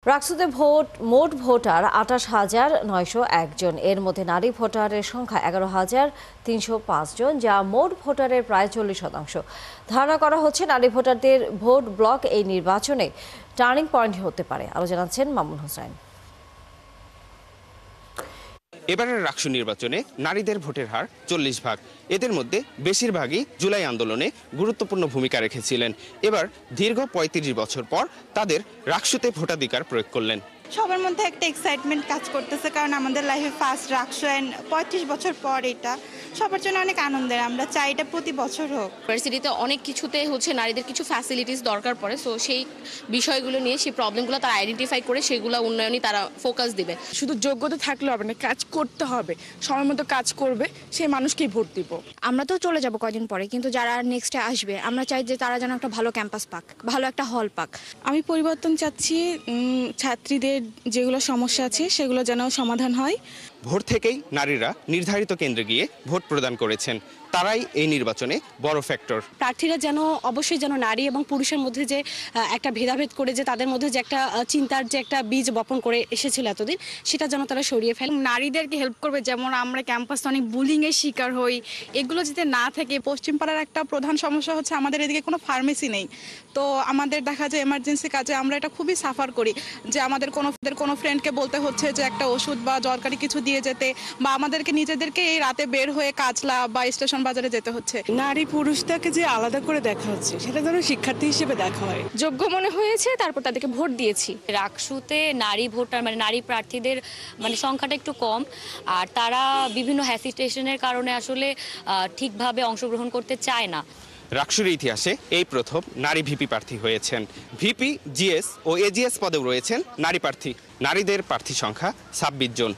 রাকসুতে মোট ভোটার ২৮,৯০১ জন। এর মধ্যে নারী ভোটারের সংখ্যা ১১,৩০৫ জন, যা মোট ভোটারের প্রায় ৪০%। ধারণা করা হচ্ছে নারী ভোটারদের ভোট ব্লক এই নির্বাচনে টার্নিং পয়েন্ট হতে পারে। আরও জানাচ্ছেন মামুন হোসেন। এবারের রাকসু নির্বাচনে নারীদের ভোটের হার ৪০%। এদের মধ্যে বেশিরভাগই জুলাই আন্দোলনে গুরুত্বপূর্ণ ভূমিকা রেখেছিলেন। এবার দীর্ঘ ৩৫ বছর পর তাদের রাকসুতে ভোটাধিকার প্রয়োগ করলেন। সবার মধ্যে একটা এক্সাইটমেন্ট কাজ করতেছে, কারণ আমাদের লাইফে ফার্স্ট রাকসু এন্ড ৩৫ বছর পর এটা সবার জন্য অনেক আনন্দের। আমরা চাই এটা প্রতি বছর হোক। ইউনিভার্সিটিতে অনেক কিছুতে নারীদের কিছু ফ্যাসিলিটিস দরকার পড়ে, সো সেই বিষয়গুলো নিয়ে সেই প্রবলেমগুলো তারা আইডেন্টিফাই করে সেগুলো উন্নয়নে তারা ফোকাস দিবে। শুধু যোগ্যতা থাকলে হবে না, কাজ করতে হবে, সময় মতো কাজ করবে, সেই মানুষকেই ভোট দিব। আমরা তো চলে যাব কয়দিন পরে, কিন্তু যারা নেক্সটে আসবে আমরা চাই যে তারা যেন একটা ভালো ক্যাম্পাস পাক, ভালো একটা হল পাক। আমি পরিবর্তন চাচ্ছি, ছাত্রীদের যেগুলো সমস্যা আছে সেগুলো যেন সমাধান হয়। ভোর থেকেই নারীরা নির্ধারিত কেন্দ্রে গিয়ে ভোট প্রদান করেছেন। তারাই এই নির্বাচনে বড় ফ্যাক্টর। প্রার্থীরা যেন অবশ্যই যেন নারী এবং পুরুষের মধ্যে যে একটা ভেদাভেদ করে যে তাদের মধ্যে যে একটা চিন্তার যে একটা বীজ বপন করে এসেছিল এতদিন, সেটা যেন তারা সরিয়ে ফেলে। নারীদেরকে হেল্প করবে, যেমন আমরা ক্যাম্পাসে অনেক বুলিং এর শিকার হই, এগুলো যাতে না থাকে। পশ্চিমপাড়ার একটা প্রধান সমস্যা হচ্ছে আমাদের এদিকে কোনো ফার্মেসি নেই। তো আমাদের দেখা যায় এমার্জেন্সি কাজে আমরা এটা খুবই সাফার করি, যে আমাদের কোনো ফ্রেন্ডকে বলতে হচ্ছে যে একটা ওষুধ বা দরকারি কিছু দিয়ে যেতে, বা আমাদেরকে নিজেদেরকে এই রাতে বের হয়ে কাজলা বা স্টেশন বাজারে যেতে হচ্ছে। নারী পুরুষটাকে যে আলাদা করে দেখা হচ্ছে, সেটা যেন শিক্ষার্থী হিসেবে দেখা হয়। যোগ্য মনে হয়েছে, তারপর তাদেরকে ভোট দিয়েছি। রাকসুতে নারী ভোটার নারী প্রার্থীদের সংখ্যাটা একটু কম, আর তারা বিভিন্ন হ্যাসিটেশনের কারণে আসলে ঠিকভাবে অংশগ্রহণ করতে চায় না। রাকসুর ইতিহাসে এই প্রথম নারী ভিপি প্রার্থী হয়েছেন। ভিপি, জিএস ও এজিএস পদেও রয়েছেন নারী প্রার্থী। নারীদের প্রার্থী সংখ্যা ২৬ জন।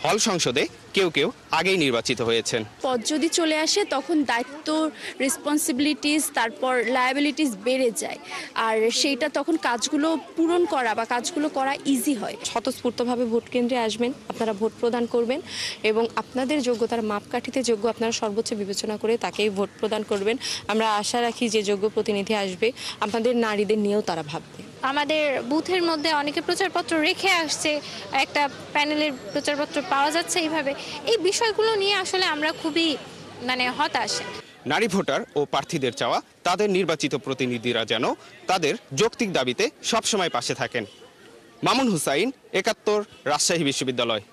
হল সংসদে কেউ কেউ আগেই নির্বাচিত হয়েছেন। পদ যদি চলে আসে তখন দায়িত্ব, রেসপন্সিবিলিটিস, তারপর লায়াবিলিটিস বেড়ে যায়, আর সেইটা তখন কাজগুলো পূরণ করা বা কাজগুলো করা ইজি হয়। স্বতঃস্ফূর্তভাবে ভোট কেন্দ্রে আসবেন, আপনারা ভোট প্রদান করবেন এবং আপনাদের যোগ্যতার মাপকাঠিতে যোগ্য আপনারা সর্বোচ্চ বিবেচনা করে তাকেই ভোট প্রদান করবেন। আমরা আশা রাখি যে যোগ্য প্রতিনিধি আসবে, আপনাদের নারীদের নিয়েও তারা ভাববে। আমাদের বুথের মধ্যে অনেকে প্রচারপত্র রেখে আসছে, একটা প্যানেলের প্রচারপত্র পাওয়া যাচ্ছে। এইভাবে এই বিষয়গুলো নিয়ে আসলে আমরা খুবই হতাশ। নারী ভোটার ও প্রার্থীদের চাওয়া তাদের নির্বাচিত প্রতিনিধিরা যেন তাদের যৌক্তিক দাবিতে সবসময় পাশে থাকেন। মামুন হুসাইন, ৭১, রাজশাহী বিশ্ববিদ্যালয়।